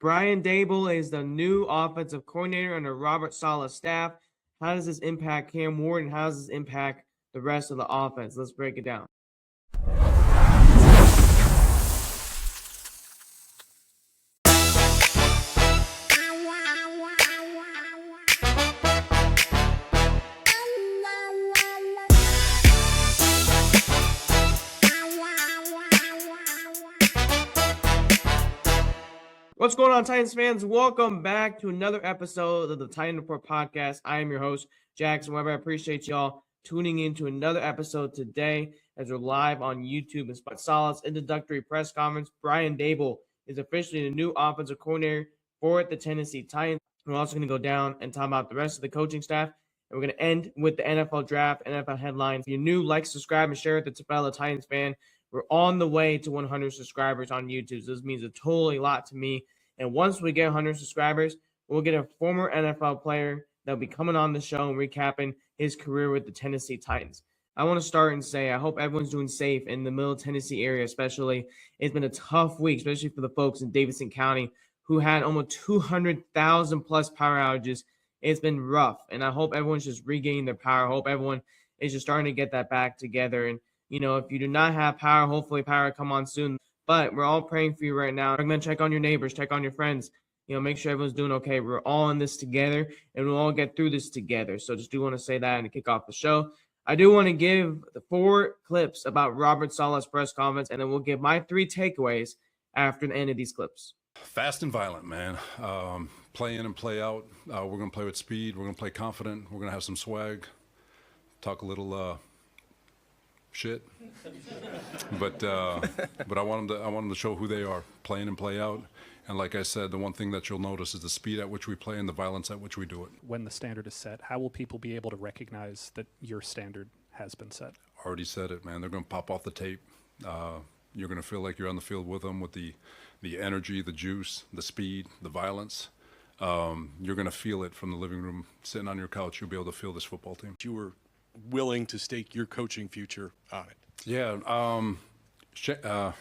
Brian Daboll is the new offensive coordinator under Robert Saleh's staff. How does this impact Cam Ward, and how does this impact the rest of the offense? Let's break it down. What's going on, Titans fans? Welcome back to another episode of the Titan Report podcast. I am your host, Jackson Weber. I appreciate y'all tuning in to another episode today as we're live on YouTube. Despite Saleh's introductory press conference, Brian Daboll is officially the new offensive coordinator for the Tennessee Titans. We're also going to go down and talk about the rest of the coaching staff. And we're going to end with the NFL draft, NFL headlines. If you're new, like, subscribe, and share with the fellow Titans fan. We're on the way to 100 subscribers on YouTube. So this means a totally lot to me. And once we get 100 subscribers, we'll get a former NFL player that'll be coming on the show and recapping his career with the Tennessee Titans. I want to start and say I hope everyone's doing safe in the Middle Tennessee area, especially. It's been a tough week, especially for the folks in Davidson County who had almost 200,000 plus power outages. It's been rough, and I hope everyone's just regaining their power. I hope everyone is just starting to get that back together. And, if you do not have power, hopefully power will come on soon. But we're all praying for you right now. I'm going to check on your neighbors, check on your friends, make sure everyone's doing okay. We're all in this together, and we'll all get through this together. So just do want to say that and to kick off the show. I do want to give the 4 clips about Robert Saleh's press conference, and then we'll give my 3 takeaways after the end of these clips. Fast and violent, man. Play in and play out. We're going to play with speed. We're going to play confident. We're going to have some swag. Talk a little shit, but I want them to show who they are, play in and play out. And like I said, the one thing that you'll notice is the speed at which we play and the violence at which we do it. When the standard is set, how will people be able to recognize that your standard has been set? Already said it, man. They're going to pop off the tape. You're going to feel like you're on the field with them, with the energy, the juice, the speed, the violence. You're going to feel it from the living room, sitting on your couch. You'll be able to feel this football team. You were willing to stake your coaching future on it. Yeah,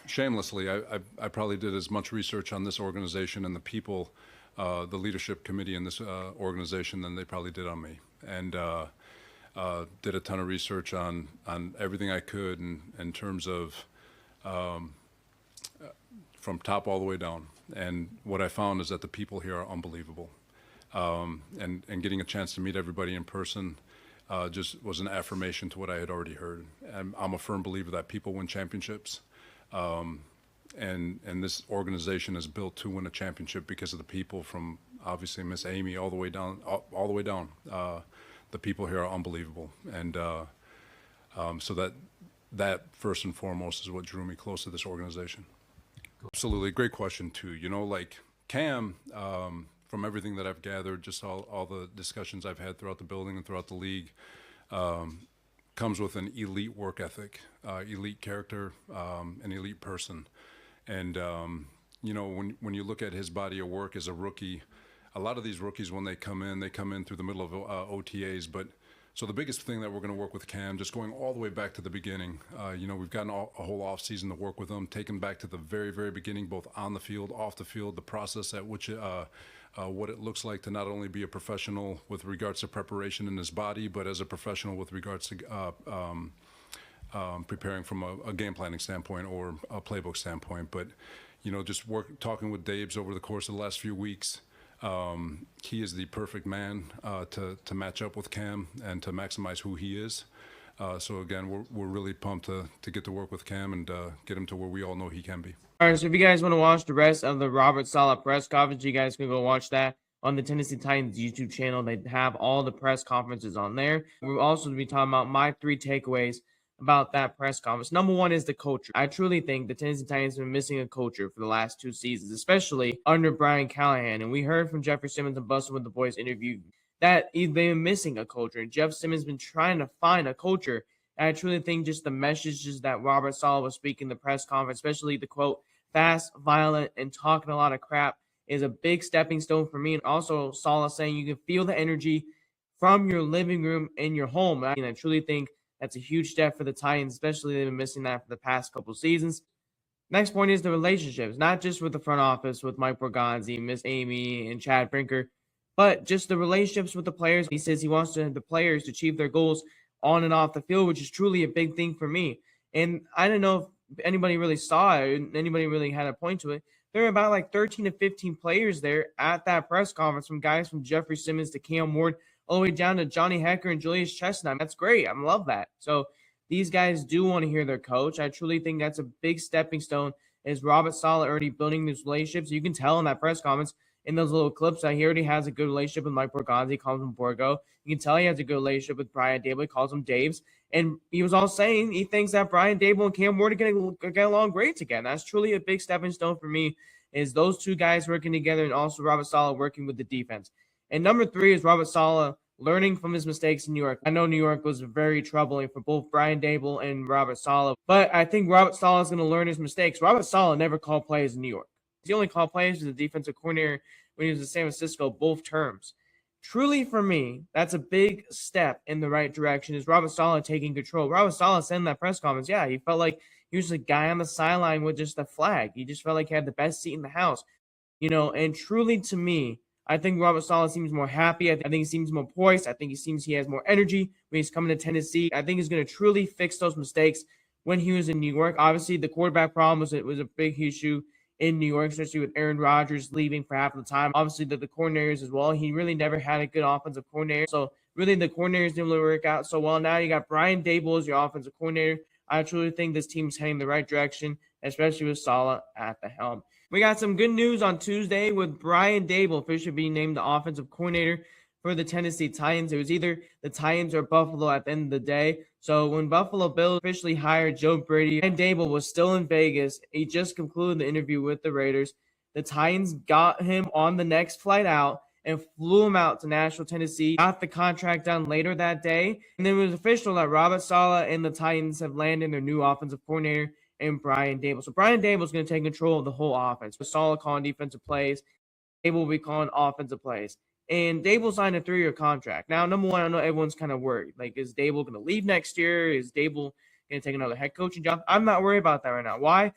shamelessly, I probably did as much research on this organization and the people, the leadership committee in this organization than they probably did on me, and did a ton of research on everything I could in terms of from top all the way down. And what I found is that the people here are unbelievable, and getting a chance to meet everybody in person just was an affirmation to what I had already heard. And I'm a firm believer that people win championships, and this organization is built to win a championship because of the people, from obviously Miss Amy all the way down. The people here are unbelievable, and so that first and foremost is what drew me close to this organization. Absolutely, great question too. Like Cam. From everything that I've gathered, just all the discussions I've had throughout the building and throughout the league, comes with an elite work ethic, elite character, an elite person. And, when you look at his body of work as a rookie, a lot of these rookies, when they come in through the middle of OTAs. But so the biggest thing that we're going to work with Cam, just going all the way back to the beginning, we've gotten a whole off season to work with him, taken back to the very, very beginning, both on the field, off the field, the process at which what it looks like to not only be a professional with regards to preparation in his body, but as a professional with regards to preparing from a game planning standpoint or a playbook standpoint. But, just talking with Dabes over the course of the last few weeks, he is the perfect man to match up with Cam and to maximize who he is. So again, we're really pumped to get to work with Cam and get him to where we all know he can be. All right, so if you guys want to watch the rest of the Robert Saleh press conference, you guys can go watch that on the Tennessee Titans YouTube channel. They have all the press conferences on there. We'll also be talking about my 3 takeaways about that press conference. Number 1 is the culture. I truly think the Tennessee Titans have been missing a culture for the last 2 seasons, especially under Brian Callahan. And we heard from Jeffrey Simmons and Bustin' with the Boys interview that they've been missing a culture. And Jeff Simmons has been trying to find a culture. And I truly think just the messages that Robert Saleh was speaking in the press conference, especially the quote, fast, violent, and talking a lot of crap, is a big stepping stone for me. And also Saleh saying you can feel the energy from your living room in your home. And I truly think that's a huge step for the Titans, especially they've been missing that for the past couple seasons. Next point is the relationships, not just with the front office, with Mike Borgonzi, Miss Amy, and Chad Brinker, but just the relationships with the players. He says he wants the players to achieve their goals on and off the field, which is truly a big thing for me. And I don't know if anybody really saw it, anybody really had a point to it. There were about like 13 to 15 players there at that press conference, from guys from Jeffrey Simmons to Cam Ward, all the way down to Johnny Hecker and Julius Chestnut. That's great. I love that. So these guys do want to hear their coach. I truly think that's a big stepping stone. Is Robert Saleh already building these relationships? You can tell in that press conference, in those little clips, that he already has a good relationship with Mike Borgonzi. He calls him Borgo. You can tell he has a good relationship with Brian Daboll. He calls him Daves. And he was all saying he thinks that Brian Daboll and Cam Ward are going to get along great together. That's truly a big stepping stone for me, is those two guys working together, and also Robert Saleh working with the defense. And number 3 is Robert Saleh learning from his mistakes in New York. I know New York was very troubling for both Brian Daboll and Robert Saleh, but I think Robert Saleh is going to learn his mistakes. Robert Saleh never called plays in New York. He only called plays as a defensive coordinator when he was in San Francisco, both terms. Truly, for me, that's a big step in the right direction, is Robert Saleh taking control. Robert Saleh said in that press conference, yeah, he felt like he was a guy on the sideline with just a flag. He just felt like he had the best seat in the house, and truly, to me, I think Robert Saleh seems more happy. I think he seems more poised. I think he has more energy when he's coming to Tennessee. I think he's going to truly fix those mistakes when he was in New York. Obviously, the quarterback problem was a big issue in New York, especially with Aaron Rodgers leaving for half of the time. Obviously, the coordinators as well. He really never had a good offensive coordinator. So really, the coordinators didn't really work out so well. Now you got Brian Daboll as your offensive coordinator. I truly think this team's heading the right direction, especially with Saleh at the helm. We got some good news on Tuesday with Brian Daboll officially being named the offensive coordinator for the Tennessee Titans. It was either the Titans or Buffalo at the end of the day. So when Buffalo Bills officially hired Joe Brady, and Daboll was still in Vegas, he just concluded the interview with the Raiders. The Titans got him on the next flight out and flew him out to Nashville, Tennessee, got the contract done later that day. And then it was official that Robert Saleh and the Titans have landed their new offensive coordinator, and Brian Daboll. So Brian Daboll is going to take control of the whole offense. With Saleh calling defensive plays, Daboll will be calling offensive plays. And Daboll signed a 3-year contract. Now, number one, I know everyone's kind of worried. Like, is Daboll going to leave next year? Is Daboll going to take another head coaching job? I'm not worried about that right now. Why?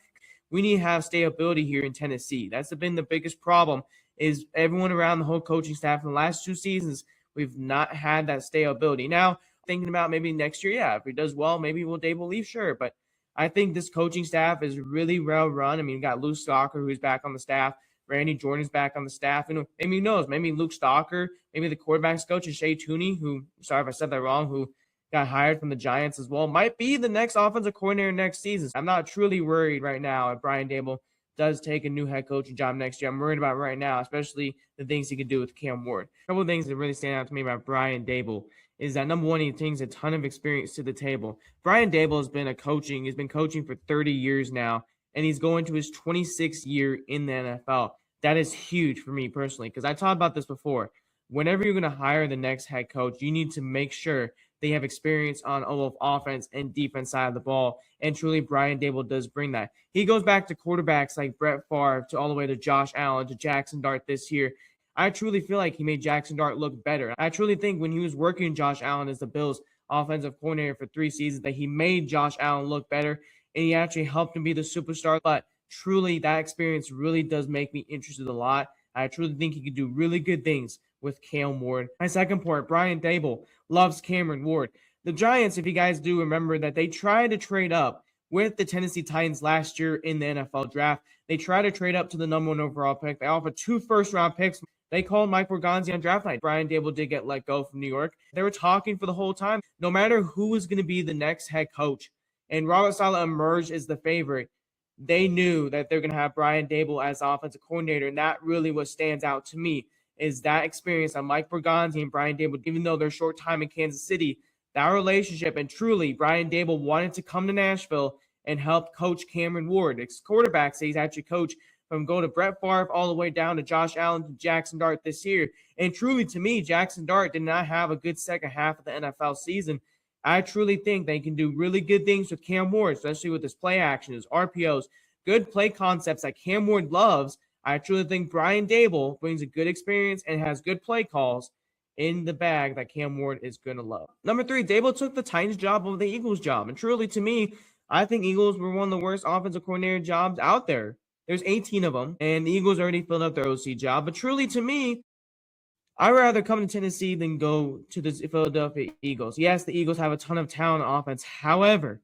We need to have stability here in Tennessee. That's been the biggest problem, is everyone around the whole coaching staff in the last 2 seasons, we've not had that stability. Now, thinking about maybe next year, yeah, if he does well, maybe will Daboll leave? Sure. But I think this coaching staff is really well run. I mean, you got Luke Stalker, who's back on the staff. Randy Jordan's back on the staff. And maybe who knows? Maybe Luke Stalker, maybe the quarterback's coach is Shea Tooney, who, sorry if I said that wrong, who got hired from the Giants as well, might be the next offensive coordinator next season. I'm not truly worried right now if Brian Daboll does take a new head coaching job next year. I'm worried about right now, especially the things he could do with Cam Ward. A couple of things that really stand out to me about Brian Daboll is that, number one, he brings a ton of experience to the table. Brian Daboll has been coaching for 30 years now, and he's going to his 26th year in the NFL. That is huge for me personally, because I talked about this before. Whenever you're going to hire the next head coach, you need to make sure they have experience on both offense and defense side of the ball, and truly Brian Daboll does bring that. He goes back to quarterbacks like Brett Favre, to all the way to Josh Allen, to Jackson Dart this year. I truly feel like he made Jackson Dart look better. I truly think when he was working Josh Allen as the Bills' offensive coordinator for 3 seasons, that he made Josh Allen look better, and he actually helped him be the superstar. But truly, that experience really does make me interested a lot. I truly think he could do really good things with Cam Ward. My second point, Brian Daboll loves Cameron Ward. The Giants, if you guys do remember, that they tried to trade up with the Tennessee Titans last year in the NFL draft. They tried to trade up to the number 1 overall pick. They offered 2 first-round picks. They called Mike Borgonzi on draft night. Brian Daboll did get let go from New York. They were talking for the whole time, no matter who was going to be the next head coach. And Robert Saleh emerged as the favorite. They knew that they're going to have Brian Daboll as offensive coordinator, and that really what stands out to me is that experience on Mike Borgonzi and Brian Daboll. Even though their short time in Kansas City, that relationship, and truly Brian Daboll wanted to come to Nashville and help coach Cameron Ward. His quarterback says he's actually coached from go to Brett Favre all the way down to Josh Allen to Jackson Dart this year. And truly, to me, Jackson Dart did not have a good second half of the NFL season. I truly think they can do really good things with Cam Ward, especially with his play action, his RPOs, good play concepts that Cam Ward loves. I truly think Brian Daboll brings a good experience and has good play calls in the bag that Cam Ward is going to love. Number 3, Daboll took the Titans job over the Eagles job. And truly, to me, I think Eagles were one of the worst offensive coordinator jobs out there. There's 18 of them, and the Eagles already filled up their OC job. But truly, to me, I'd rather come to Tennessee than go to the Philadelphia Eagles. Yes, the Eagles have a ton of talent on offense. However,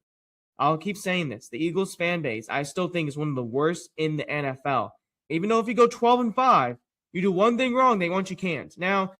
I'll keep saying this. The Eagles fan base, I still think, is one of the worst in the NFL. Even though if you go 12-5, you do one thing wrong, they want you can't. Now,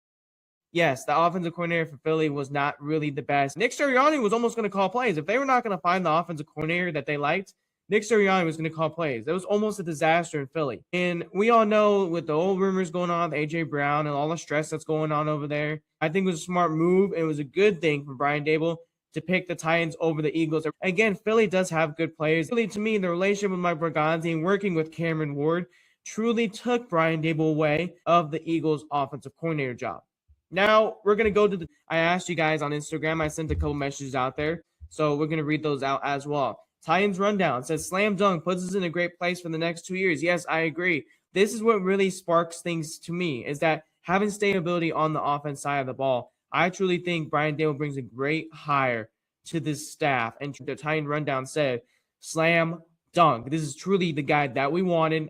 yes, the offensive coordinator for Philly was not really the best. Nick Sirianni was almost going to call plays. If they were not going to find the offensive coordinator that they liked, Nick Sirianni was going to call plays. It was almost a disaster in Philly. And we all know with the old rumors going on with A.J. Brown and all the stress that's going on over there, I think it was a smart move. It was a good thing for Brian Daboll to pick the Titans over the Eagles. Again, Philly does have good players. Really, to me, the relationship with Mike Berganti and working with Cameron Ward truly took Brian Daboll away of the Eagles' offensive coordinator job. Now, we're going to go to I asked you guys on Instagram. I sent a couple messages out there. So we're going to read those out as well. Titans Rundown says, slam dunk puts us in a great place for the next 2 years. Yes, I agree. This is what really sparks things to me, is that having stability on the offense side of the ball. I truly think Brian Daboll brings a great hire to this staff. And the Titan Rundown said, slam dunk. This is truly the guy that we wanted.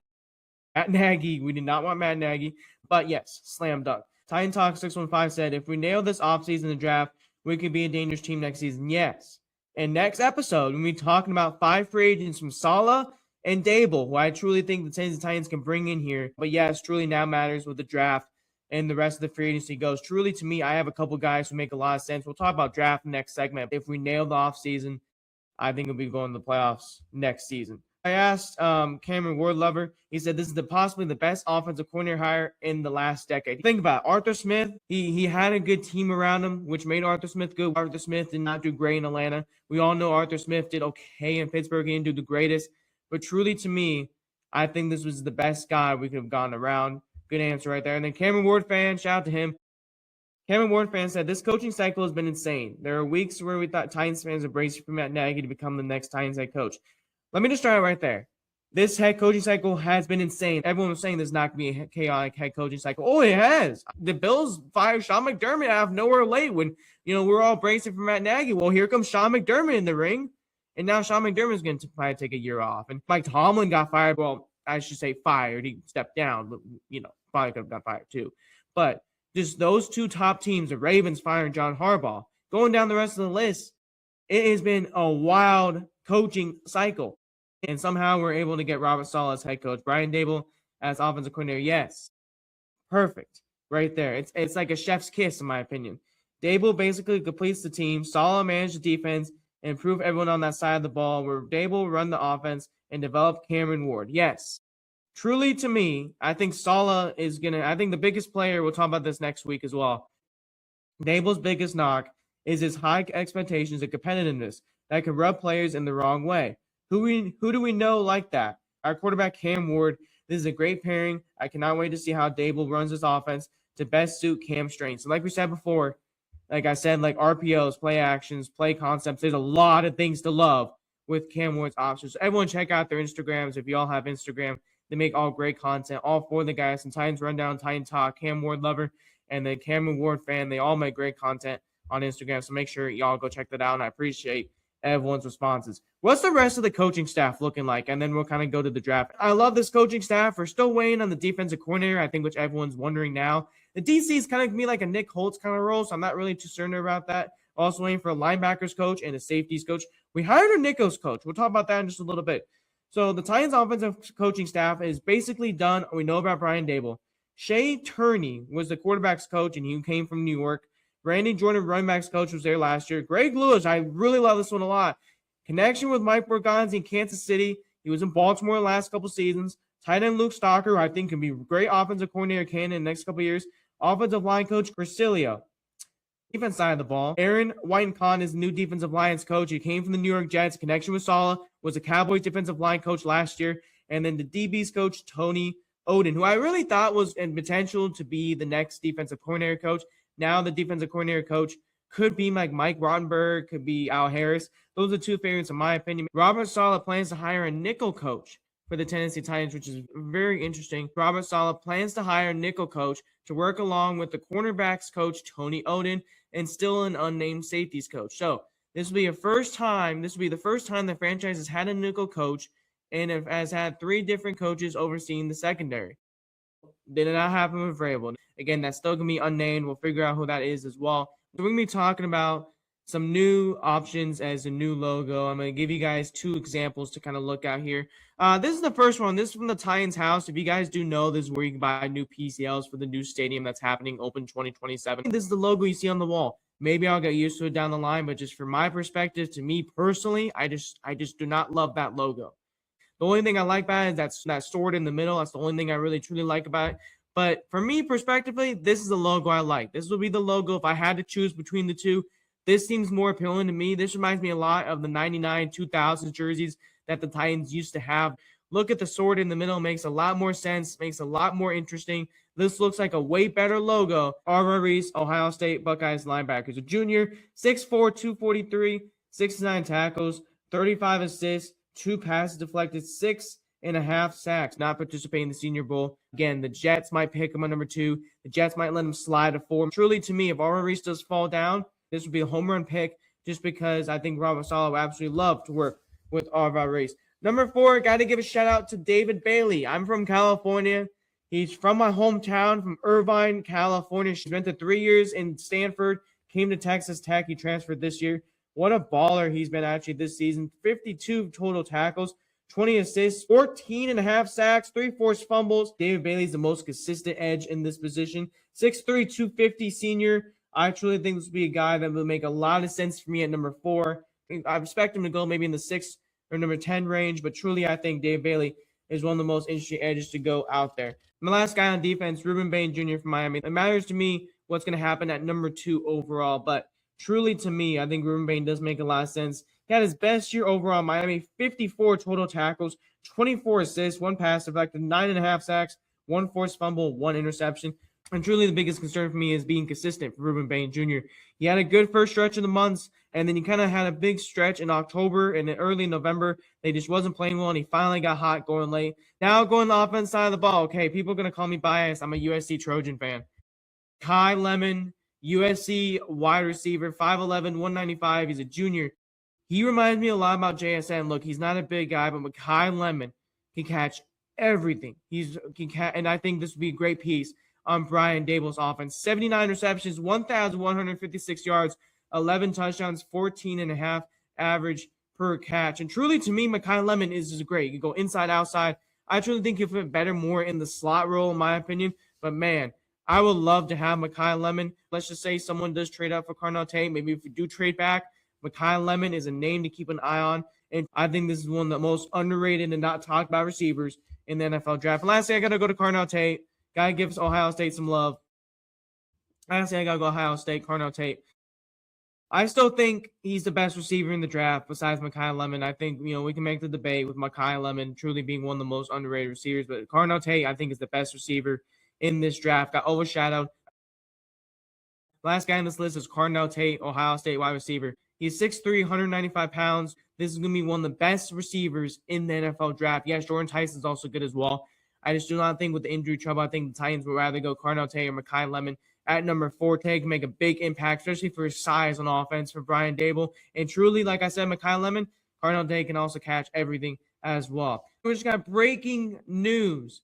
Matt Nagy. We did not want Matt Nagy. But yes, slam dunk. Titan Talk 615 said, if we nail this offseason the draft, we could be a dangerous team next season. Yes. And next episode, we'll be talking about 5 free agents from Saleh and Daboll, who I truly think the Tennessee Titans can bring in here. But yes, truly now matters with the draft and the rest of the free agency goes. Truly, to me, I have a couple guys who make a lot of sense. We'll talk about draft next segment. If we nail the offseason, I think we'll be going to the playoffs next season. I asked Cameron Ward-Lover. He said this is possibly the best offensive coordinator hire in the last decade. Think about it. Arthur Smith. He had a good team around him, which made Arthur Smith good. Arthur Smith did not do great in Atlanta. We all know Arthur Smith did okay in Pittsburgh. He didn't do the greatest. But truly, to me, I think this was the best guy we could have gone around. Good answer right there. And then Cameron Ward fan, shout out to him. Cameron Ward fan said, this coaching cycle has been insane. There are weeks where we thought Titans fans were bracing for Matt Nagy to become the next Titans head coach. Let me just start right there. This head coaching cycle has been insane. Everyone was saying there's not going to be a chaotic head coaching cycle. Oh, it has. The Bills fired Sean McDermott out of nowhere late when, we're all bracing for Matt Nagy. Well, here comes Sean McDermott in the ring. And now Sean McDermott is going to probably take a year off. And Mike Tomlin got fired. Well, I should say fired. He stepped down, but, probably could have got fired too. But just those two top teams, the Ravens firing John Harbaugh, going down the rest of the list, it has been a wild coaching cycle. And somehow we're able to get Robert Saleh as head coach, Brian Daboll as offensive coordinator. Yes, perfect right there. It's like a chef's kiss, in my opinion. Daboll basically completes the team. Saleh managed the defense and improve everyone on that side of the ball, where Daboll run the offense and develop Cameron Ward. Yes, truly to me, I think Saleh is I think the biggest player, we'll talk about this next week as well. Daboll's biggest knock is his high expectations and competitiveness that can rub players in the wrong way. Who do we know like that? Our quarterback, Cam Ward. This is a great pairing. I cannot wait to see how Daboll runs his offense to best suit Cam's strengths. And like we said before, like I said, like RPOs, play actions, play concepts, there's a lot of things to love with Cam Ward's options. So everyone check out their Instagrams. If you all have Instagram, they make all great content. All 4 of the guys from Titans Rundown, Titan Talk, Cam Ward Lover, and the Cameron Ward fan, they all make great content on Instagram. So make sure y'all go check that out. And I appreciate everyone's responses. What's the rest of the coaching staff looking like? And then we'll kind of go to the draft. I love this coaching staff. We're still waiting on the defensive coordinator, I think, which everyone's wondering now. The DC is kind of me like a Nick Holtz kind of role, so I'm not really too certain about that. Also waiting for a linebackers coach and a safeties coach. We hired a Nickos coach. We'll talk about that in just a little bit. So the Titans offensive coaching staff is basically done. We know about Brian Daboll. Shea Turney was the quarterback's coach, and he came from New York. Randy Jordan, running backs coach, was there last year. Greg Lewis, I really love this one a lot. Connection with Mike Berganti in Kansas City. He was in Baltimore the last couple seasons. Tight end Luke Stalker, who I think can be a great offensive coordinator in the next couple years. Offensive line coach Crisilio. Defense side of the ball. Aaron Whitencon is the new defensive lines coach. He came from the New York Jets. Connection with Saleh, was a Cowboys defensive line coach last year. And then the DB's coach, Tony Oden, who I really thought was in potential to be the next defensive coordinator coach. Now the defensive coordinator coach could be like Mike Rottenberg, could be Al Harris. Those are 2 favorites in my opinion. Robert Saleh plans to hire a nickel coach for the Tennessee Titans, which is very interesting. Robert Saleh plans to hire a nickel coach to work along with the cornerbacks coach, Tony Oden, and still an unnamed safeties coach. So This will be the first time the franchise has had a nickel coach and it has had 3 different coaches overseeing the secondary. Did not happen with Vrabel. Again, that's still going to be unnamed. We'll figure out who that is as well. We're going to be talking about some new options as a new logo. I'm going to give you guys 2 examples to kind of look at here. This is the first one. This is from the Titans house. If you guys do know, this is where you can buy new PCLs for the new stadium that's happening, open 2027. This is the logo you see on the wall. Maybe I'll get used to it down the line, but just from my perspective, to me personally, I just do not love that logo. The only thing I like about it is that sword in the middle. That's the only thing I really truly like about it. But for me, prospectively, this is the logo I like. This will be the logo if I had to choose between the 2. This seems more appealing to me. This reminds me a lot of the 99 2000 jerseys that the Titans used to have. Look at the sword in the middle. Makes a lot more sense. Makes a lot more interesting. This looks like a way better logo. Arva Reese, Ohio State Buckeyes linebackers. A junior, 6'4", 243, 69 tackles, 35 assists, 2 passes deflected, 6.5 sacks, not participating in the Senior Bowl. Again, the Jets might pick him on number 2. The Jets might let him slide to 4. Truly, to me, if Arva Reese does fall down, this would be a home run pick just because I think Robert Saleh would absolutely love to work with Arva Reese. Number 4, got to give a shout out to David Bailey. I'm from California. He's from my hometown, from Irvine, California. He spent 3 years in Stanford, came to Texas Tech. He transferred this year. What a baller he's been actually this season. 52 total tackles, 20 assists, 14.5 sacks, 3 forced fumbles. David Bailey's the most consistent edge in this position. 6'3", 250 senior. I truly think this will be a guy that will make a lot of sense for me at number 4. I expect him to go maybe in the 6 or number 10 range, but truly I think Dave Bailey is one of the most interesting edges to go out there. My last guy on defense, Ruben Bain Jr. from Miami. It matters to me what's going to happen at number 2 overall, but truly to me, I think Ruben Bain does make a lot of sense. He had his best year overall in Miami, 54 total tackles, 24 assists, 1 pass deflected, 9.5 sacks, 1 forced fumble, 1 interception. And truly the biggest concern for me is being consistent for Ruben Bain Jr. He had a good first stretch of the months, and then he kind of had a big stretch in October and then early November. They just wasn't playing well, and he finally got hot going late. Now going to the offense side of the ball. Okay, people are going to call me biased. I'm a USC Trojan fan. Kai Lemon, USC wide receiver, 5'11", 195. He's a junior. He reminds me a lot about JSN. Look, he's not a big guy, but Kai Lemon can catch everything. And I think this would be a great piece on Brian Daboll's offense. 79 receptions, 1,156 yards, 11 touchdowns, 14.5 average per catch. And truly, to me, Mekhi Lemon is great. You go inside, outside. I truly think he'll fit better more in the slot role, in my opinion. But, man, I would love to have Mekhi Lemon. Let's just say someone does trade up for Carnell Tate. Maybe if we do trade back, Mekhi Lemon is a name to keep an eye on. And I think this is one of the most underrated and not talked about receivers in the NFL draft. And lastly, I got to go to Carnell Tate. Guy gives Ohio State some love. Lastly, I got to go Ohio State, Carnell Tate. I still think he's the best receiver in the draft besides Mekhi Lemon. I think, we can make the debate with Mekhi Lemon truly being one of the most underrated receivers. But Carnell Tate, I think, is the best receiver in this draft. Got overshadowed. Last guy on this list is Carnell Tate, Ohio State wide receiver. He's 6'3", 195 pounds. This is going to be one of the best receivers in the NFL draft. Yes, Jordan Tyson's also good as well. I just do not think with the injury trouble, I think the Titans would rather go Carnell Tate or Mekhi Lemon at number 4. Tate can make a big impact, especially for his size on offense for Brian Daboll. And truly, like I said, Mekhi Lemon, Carnell Tate can also catch everything as well. We just got breaking news.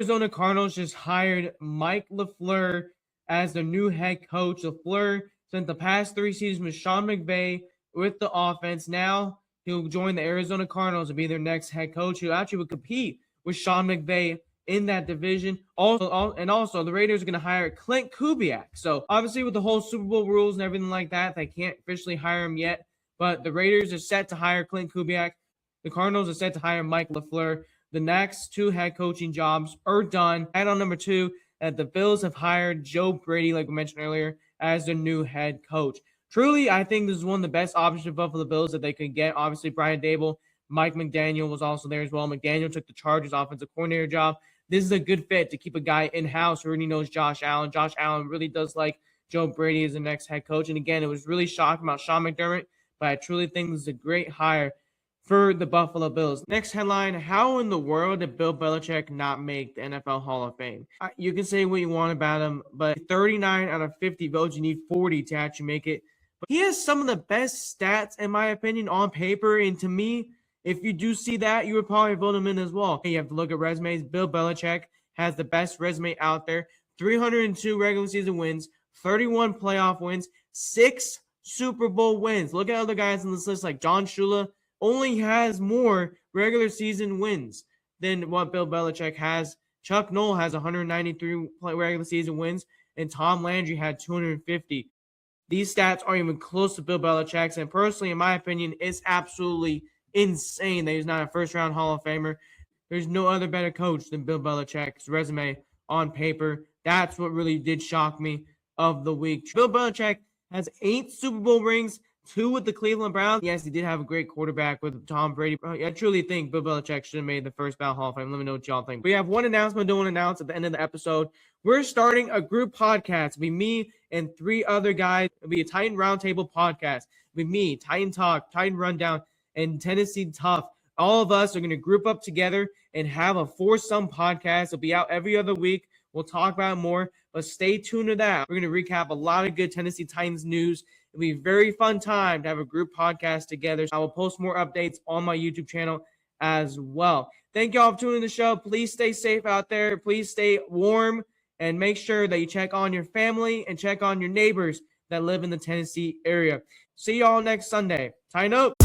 Arizona Cardinals just hired Mike LaFleur as their new head coach. LaFleur spent the past 3 seasons with Sean McVay with the offense. Now he'll join the Arizona Cardinals and be their next head coach, who actually would compete with Sean McVay in that division. Also, the Raiders are going to hire Clint Kubiak. So, obviously, with the whole Super Bowl rules and everything like that, they can't officially hire him yet. But the Raiders are set to hire Clint Kubiak. The Cardinals are set to hire Mike LaFleur. The next 2 head coaching jobs are done. And on number 2, the Bills have hired Joe Brady, like we mentioned earlier, as their new head coach. Truly, I think this is one of the best options for Buffalo Bills that they could get. Obviously, Brian Daboll, Mike McDaniel was also there as well. McDaniel took the Chargers offensive coordinator job. This is a good fit to keep a guy in-house who already knows Josh Allen. Josh Allen really does like Joe Brady as the next head coach. And again, it was really shocking about Sean McDermott, but I truly think this is a great hire for the Buffalo Bills. Next headline, how in the world did Bill Belichick not make the NFL Hall of Fame? You can say what you want about him, but 39 out of 50 votes, you need 40 to actually make it. But he has some of the best stats, in my opinion, on paper. And to me, if you do see that, you would probably vote him in as well. You have to look at resumes. Bill Belichick has the best resume out there. 302 regular season wins, 31 playoff wins, 6 Super Bowl wins. Look at other guys on this list like John Shula only has more regular season wins than what Bill Belichick has. Chuck Noll has 193 regular season wins, and Tom Landry had 250. These stats aren't even close to Bill Belichick's, and personally, in my opinion, it's absolutely insane that he's not a first-round Hall of Famer. There's no other better coach than Bill Belichick's resume on paper. That's what really did shock me of the week. Bill Belichick has 8 Super Bowl rings, 2 with the Cleveland Browns. Yes, he did have a great quarterback with Tom Brady. I truly think Bill Belichick should have made the first ballot Hall of Fame. Let me know what y'all think. We have one announcement I don't want to announce at the end of the episode. We're starting a group podcast. It'll be me and 3 other guys. It'll be a Titan Roundtable podcast. It'll be me, Titan Talk, Titan Rundown, and Tennessee Tough. All of us are going to group up together and have a foursome podcast. It'll be out every other week. We'll talk about it more, but stay tuned to that. We're going to recap a lot of good Tennessee Titans news. It'll be a very fun time to have a group podcast together. I will post more updates on my YouTube channel as well. Thank y'all for tuning in the show. Please stay safe out there. Please stay warm and make sure that you check on your family and check on your neighbors that live in the Tennessee area. See y'all next Sunday. Tighten up.